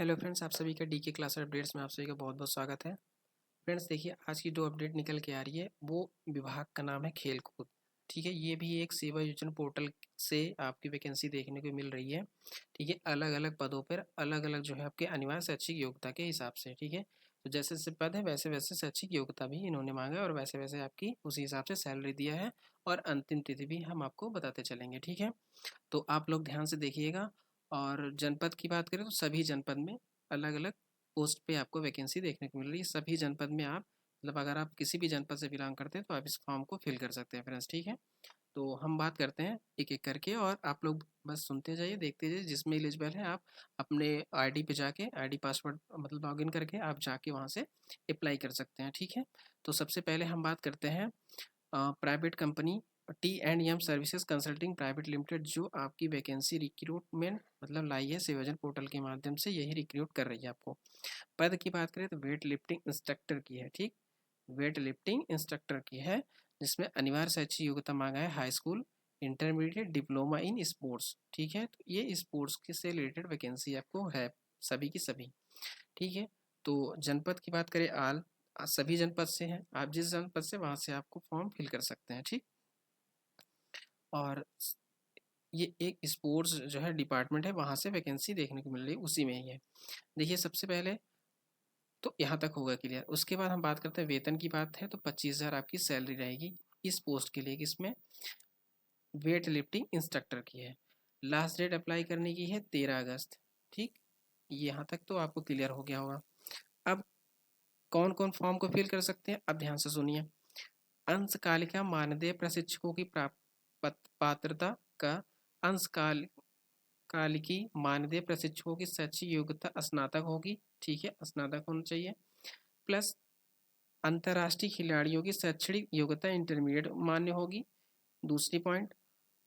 Hello friends, आप सभी का डीके क्लास अपडेट्स में आप सभी का बहुत बहुत स्वागत है। फ्रेंड्स देखिए, आज की जो अपडेट निकल के आ रही है वो विभाग का नाम है खेल कूद। ठीक है, ये भी एक सेवा योजना पोर्टल से आपकी वैकेंसी देखने को मिल रही है। ठीक है, अलग अलग पदों पर अलग अलग जो है आपके अनिवार्य शैक्षिक योग्यता के हिसाब से। ठीक है, तो जैसे जैसे पद है वैसे वैसे शैक्षिक योग्यता भी इन्होंने मांगा है और वैसे वैसे आपकी उसी हिसाब से सैलरी दिया है और अंतिम तिथि भी हम आपको बताते चलेंगे। ठीक है, तो आप लोग ध्यान से देखिएगा। और जनपद की बात करें तो सभी जनपद में अलग अलग पोस्ट पे आपको वैकेंसी देखने को मिल रही है। सभी जनपद में आप मतलब अगर आप किसी भी जनपद से बिलोंग करते हैं तो आप इस फॉर्म को फिल कर सकते हैं फ्रेंड्स। ठीक है, तो हम बात करते हैं एक एक करके और आप लोग बस सुनते जाइए, देखते जाइए। जिसमें एलिजिबल है आप अपने आईडी पे जाके आईडी पासवर्ड मतलब लॉगिन करके आप जाके वहाँ से अप्लाई कर सकते हैं। ठीक है, तो सबसे पहले हम बात करते हैं private company T&M services consulting private limited, जो आपकी वैकेंसी रिक्रूटमेंट मतलब लाई है सेवाजन पोर्टल के माध्यम से, यही रिक्रूट कर रही है आपको। पद की बात करें तो वेट लिफ्टिंग इंस्ट्रक्टर की है। ठीक, वेट लिफ्टिंग इंस्ट्रक्टर की है, जिसमें अनिवार्य शैक्षिक योग्यता मांगा है high school, intermediate, diploma in sports. ठीक है, तो ये स्पोर्ट्स के से रिलेटेड वैकेंसी आपको है सभी की सभी। ठीक है, तो जनपद की बात करें सभी जनपद से हैं। आप जिस जनपद से वहाँ से आपको फॉर्म फिल कर सकते हैं। ठीक, और ये एक स्पोर्ट्स जो है डिपार्टमेंट है, वहाँ से वैकेंसी देखने को मिल रही है, उसी में ही है। देखिए सबसे पहले तो यहाँ तक होगा क्लियर। उसके बाद हम बात करते हैं वेतन की बात है तो 25,000 आपकी सैलरी रहेगी इस पोस्ट के लिए, किसमें वेट लिफ्टिंग इंस्ट्रक्टर की है। लास्ट डेट अप्लाई करने की है 13 अगस्त। ठीक, यहाँ तक तो आपको क्लियर हो गया होगा। अब कौन कौन फॉर्म को फिल कर सकते हैं, अब ध्यान से सुनिए। अंशकालिका मानदेय प्रशिक्षकों की पात्रता का अंशकाल कालिकी मानदेय प्रशिक्षकों की शैक्षिक योग्यता स्नातक होगी। ठीक है, स्नातक होना चाहिए। प्लस अंतर्राष्ट्रीय खिलाड़ियों की शैक्षणिक योग्यता इंटरमीडिएट मान्य होगी। दूसरी पॉइंट,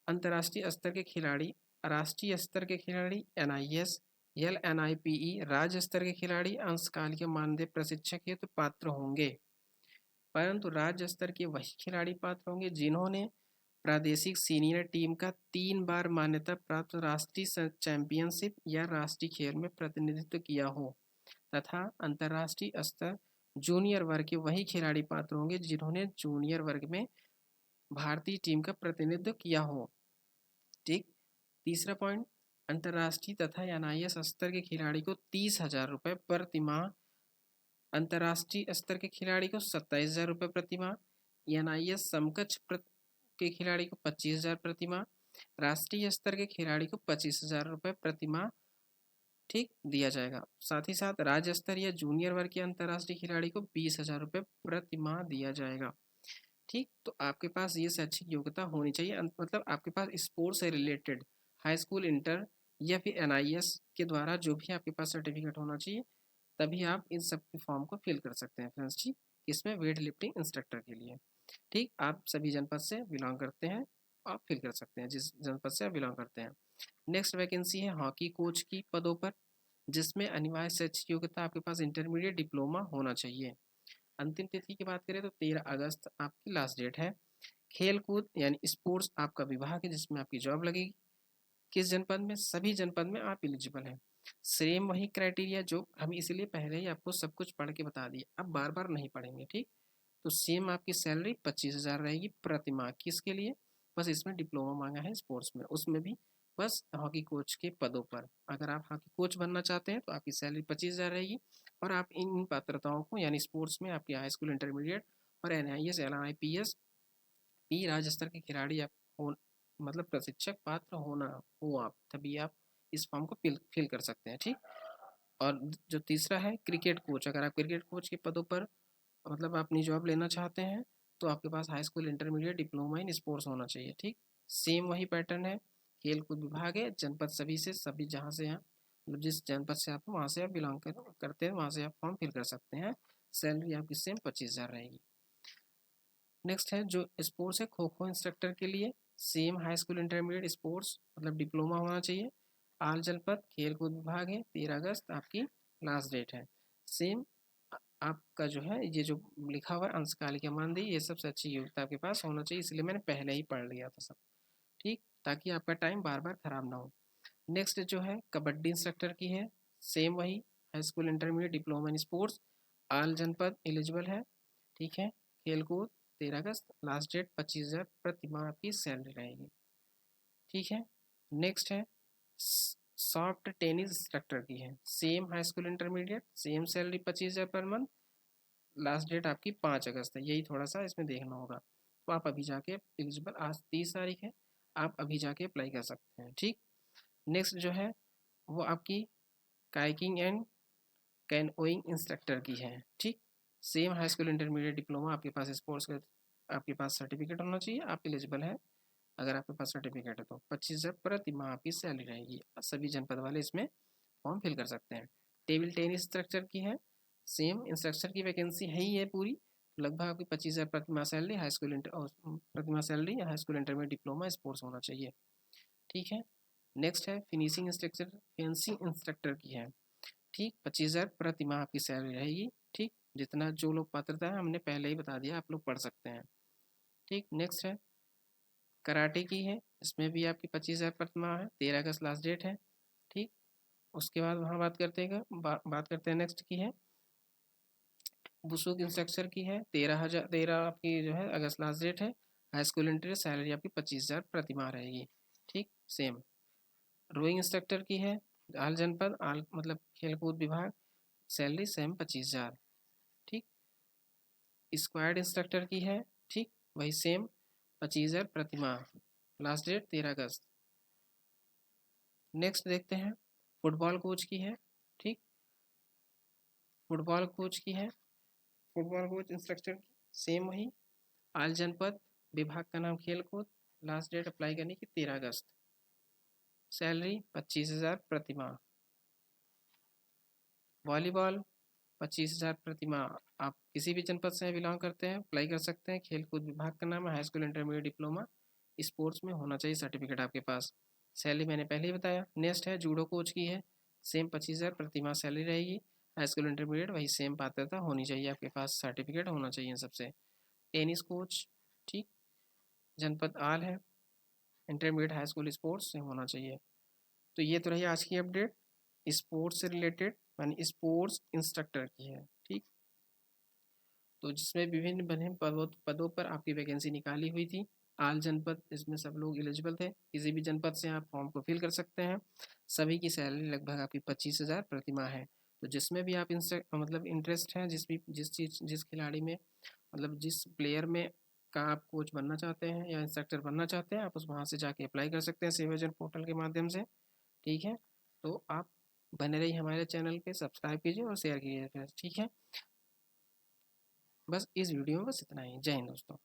अंतर्राष्ट्रीय स्तर के खिलाड़ी, राष्ट्रीय स्तर के खिलाड़ी, NIS LNIPE राज्य स्तर के खिलाड़ी अंशकालिक मानदेय प्रशिक्षक हेतु पात्र होंगे, परंतु राज्य स्तर के वही खिलाड़ी पात्र होंगे जिन्होंने प्रादेशिक सीनियर टीम का 3 बार मान्यता प्राप्त राष्ट्रीय चैंपियनशिप या राष्ट्रीय खेल में प्रतिनिधित्व किया हो, तथा अंतर्राष्ट्रीय स्तर जूनियर वर्ग के वही खिलाड़ी पात्र होंगे जिन्होंने जूनियर वर्ग में भारतीय टीम का प्रतिनिधित्व किया हो। ठीक, तीसरा पॉइंट, अंतर्राष्ट्रीय तथा NIS स्तर के खिलाड़ी को 30,000 रुपये प्रति माह, अंतर्राष्ट्रीय स्तर के खिलाड़ी को 27,000 रुपये प्रति माह, NIS समकक्ष के खिलाड़ी को 25,000 प्रति माह, राष्ट्रीय स्तर के खिलाड़ी को 25,000 रुपये प्रति माह ठीक दिया जाएगा। साथ ही साथ राज्य स्तर या जूनियर वर्ग के अंतर्राष्ट्रीय खिलाड़ी को 20,000 रुपये प्रति माह दिया जाएगा। ठीक, तो आपके पास ये शैक्षिक योग्यता होनी चाहिए, मतलब आपके पास स्पोर्ट्स से रिलेटेड हाई स्कूल, इंटर या फिर NIS के द्वारा जो भी आपके पास सर्टिफिकेट होना चाहिए, तभी आप इन सब के फॉर्म को फिल कर सकते हैं फ्रेंड्स। ठीक, इसमें वेट लिफ्टिंग इंस्ट्रक्टर के लिए। ठीक, आप सभी जनपद से बिलोंग करते हैं, आप फिल कर सकते हैं जिस जनपद से आप बिलोंग करते हैं। नेक्स्ट वैकेंसी है हॉकी कोच की पदों पर, जिसमें अनिवार्य शैक्षिक योग्यता आपके पास इंटरमीडिएट डिप्लोमा होना चाहिए। अंतिम तिथि की बात करें तो 13 अगस्त आपकी लास्ट डेट है। खेल कूद यानी स्पोर्ट्स आपका विभाग है जिसमें आपकी जॉब लगेगी। किस जनपद में, सभी जनपद में आप एलिजिबल हैं। सेम वही क्राइटेरिया जो हम इसलिए पहले ही आपको सब कुछ पढ़ के बता दिए, अब बार बार नहीं पढ़ेंगे। ठीक, तो सेम आपकी सैलरी 25,000 रहेगी प्रति माह। किसके लिए, बस इसमें डिप्लोमा मांगा है स्पोर्ट्स में, उसमें भी बस हॉकी कोच के पदों पर। अगर आप हॉकी कोच बनना चाहते हैं तो आपकी सैलरी 25,000 रहेगी और आप इन पात्रताओं को यानी स्पोर्ट्स में आपकी हाई स्कूल, इंटरमीडिएट और NIS LNIPS भी राज्य स्तर के खिलाड़ी आप हो, मतलब प्रशिक्षक पात्र होना हो आप, तभी आप इस फॉर्म को फिल कर सकते हैं। ठीक, और जो तीसरा है क्रिकेट कोच, अगर आप क्रिकेट कोच के पदों पर मतलब अपनी जॉब लेना चाहते हैं तो आपके पास high school, intermediate, diploma in sports होना चाहिए। ठीक, सेम वही पैटर्न है। खेल कूद विभाग है, जनपद सभी से सभी जहाँ से हैं मतलब जिस जनपद से आप वहाँ से आप बिलोंग करते हैं वहाँ से आप फॉर्म फिल कर सकते हैं। सैलरी आपकी सेम 25,000 रहेगी। नेक्स्ट है जो स्पोर्ट्स है खो खो इंस्ट्रक्टर के लिए, same high school, intermediate, sports मतलब डिप्लोमा होना चाहिए। आल जनपद खेल कूद विभाग है, 13 अगस्त आपकी लास्ट डेट है। सेम आपका जो है ये जो लिखा हुआ है अंशकालिक मानदेय, ये सब अच्छी योग्यता आपके पास होना चाहिए, इसलिए मैंने पहले ही पढ़ लिया था सब। ठीक, ताकि आपका टाइम बार बार खराब ना हो। नेक्स्ट जो है कबड्डी इंस्ट्रक्टर की है, सेम वही high school intermediate diploma in sports, all जनपद एलिजिबल है, ठीक है। खेलकूद 13 अगस्त, लास्ट डेट 25,000 प्रति माह आपकी सैलरी रहेगी, ठीक है। नेक्स्ट है सॉफ्ट टेनिस इंस्ट्रक्टर की है, same high school intermediate, same salary 25,000 per month, last date आपकी 5 अगस्त है, यही थोड़ा सा इसमें देखना होगा। तो आप अभी जाके एलिजिबल, आज 30 तारीख है, आप अभी जाके अप्लाई कर सकते हैं, ठीक। नेक्स्ट जो है वो आपकी काइकिंग एंड कैनोइंग इंस्ट्रक्टर की है, ठीक। Same high school intermediate diploma, आपके पास स्पोर्ट्स का आपके पास सर्टिफिकेट होना चाहिए, आप एलिजिबल है। अगर आपके पास सर्टिफिकेट है तो 25,000 प्रति माह आपकी सैलरी रहेगी। सभी जनपद वाले इसमें फॉर्म फिल कर सकते हैं। टेबल टेनिस इंस्ट्रक्टर की है, सेम इंस्ट्रक्टर की वैकेंसी है ही है पूरी, लगभग आपकी 25,000 प्रति माह सैलरी, हाई स्कूल प्रति माह salary, high school intermediate diploma sports होना चाहिए, ठीक है। नेक्स्ट है फिनिशिंग इंस्ट्रक्टर, फेंसिंग इंस्ट्रक्टर की है, ठीक। 25,000 प्रति माह आपकी सैलरी रहेगी, ठीक। जितना जो लोग पात्रता है हमने पहले ही बता दिया, आप लोग पढ़ सकते हैं, ठीक। नेक्स्ट है कराटे की है, इसमें भी आपकी 25,000 प्रति माह है, 13 अगस्त लास्ट डेट है, ठीक। उसके बाद वहाँ बात करते हैं बात करते हैं नेक्स्ट की है बुसुक इंस्ट्रक्टर की है, 13 आपकी जो है अगस्त लास्ट डेट है, हाई स्कूल इंटर सैलरी आपकी 25,000 प्रति माह रहेगी, ठीक। सेम रोइंग इंस्ट्रक्टर की है, आल जनपद आल मतलब खेलकूद विभाग, सैलरी सेम 25,000, ठीक। स्क्वाड इंस्ट्रक्टर की है, ठीक, वही सेम 25,000 प्रति माह, लास्ट डेट 13 अगस्त। नेक्स्ट देखते हैं फुटबॉल कोच की है, ठीक। फुटबॉल कोच की है, फुटबॉल कोच इंस्ट्रक्टर सेम वही, आल जनपद, विभाग का नाम खेलकूद, लास्ट डेट अप्लाई करने की 13 अगस्त, सैलरी 25,000 प्रति माह। वॉलीबॉल 25,000 प्रति माह, आप किसी भी जनपद से बिलोंग करते हैं अप्लाई कर सकते हैं, खेलकूद विभाग का नाम है, high school intermediate diploma sports में होना चाहिए सर्टिफिकेट आपके पास, सैलरी मैंने पहले ही बताया। नेक्स्ट है जूडो कोच की है, सेम 25,000 प्रति माह सैलरी रहेगी, हाई स्कूल इंटरमीडिएट वही सेम पात्रता होनी चाहिए, आपके पास सर्टिफिकेट होना चाहिए सबसे। टेनिस कोच, ठीक, जनपद आल है, इंटरमीडिएट हाई स्कूल स्पोर्ट्स से होना चाहिए। तो ये तो रही आज की अपडेट स्पोर्ट्स से रिलेटेड, यानी स्पोर्ट्स इंस्ट्रक्टर की है, ठीक। तो जिसमें विभिन्न विभिन्न पदों पर आपकी वैकेंसी निकाली हुई थी, आल जनपद इसमें सब लोग एलिजिबल थे, किसी भी जनपद से आप फॉर्म को फिल कर सकते हैं। सभी की सैलरी लगभग आपकी 25,000 प्रति माह है। तो जिसमें भी आप मतलब इंटरेस्ट है, जिस खिलाड़ी में मतलब जिस प्लेयर में का आप कोच बनना चाहते हैं या इंस्ट्रक्टर बनना चाहते हैं, आप उस वहाँ से जाके अप्लाई कर सकते हैं सेवाजन पोर्टल के माध्यम से, ठीक है। तो आप बने रहिए हमारे चैनल पे, सब्सक्राइब कीजिए और शेयर कीजिए, ठीक है। बस इस वीडियो में बस इतना ही। जय हिंद दोस्तों।